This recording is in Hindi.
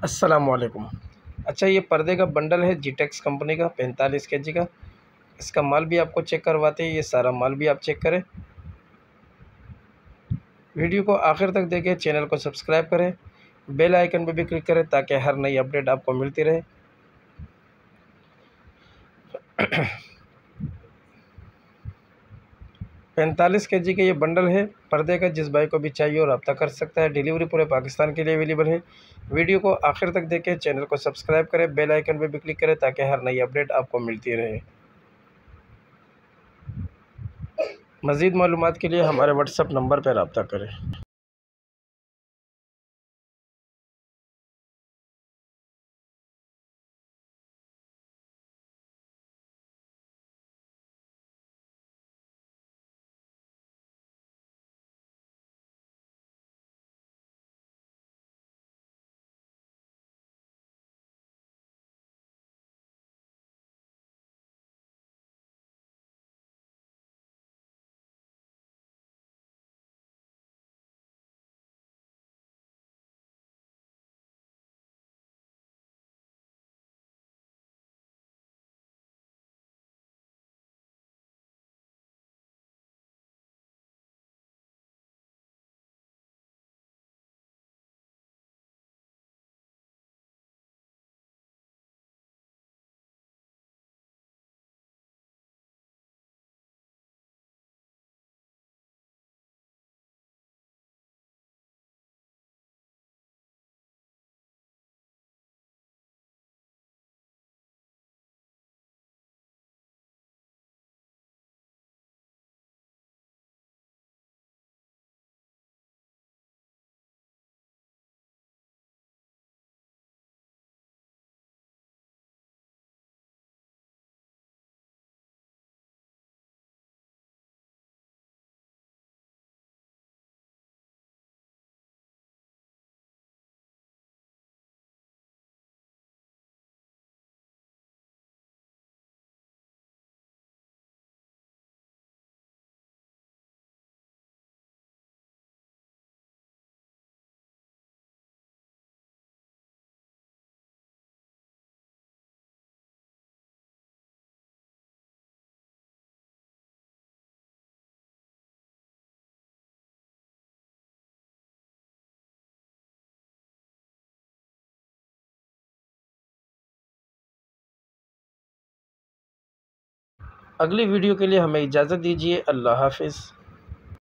अस्सलामुअलैकुम। अच्छा, ये पर्दे का बंडल है जीटेक्स कंपनी का 45 केजी का। इसका माल भी आपको चेक करवाते हैं, ये सारा माल भी आप चेक करें। वीडियो को आखिर तक देखें, चैनल को सब्सक्राइब करें, बेल आइकन पर भी क्लिक करें ताकि हर नई अपडेट आपको मिलती रहे। 45 केजी का ये बंडल है पर्दे का। जिस भाई को भी चाहिए और रब्ता कर सकता है। डिलीवरी पूरे पाकिस्तान के लिए अवेलेबल है। वीडियो को आखिर तक देखें, चैनल को सब्सक्राइब करें, बेल आइकन पर भी क्लिक करें ताकि हर नई अपडेट आपको मिलती रहे। मज़ीद मालूमात के लिए हमारे व्हाट्सएप नंबर पर रब्ता करें। अगली वीडियो के लिए हमें इजाज़त दीजिए। अल्लाह हाफ़िज़।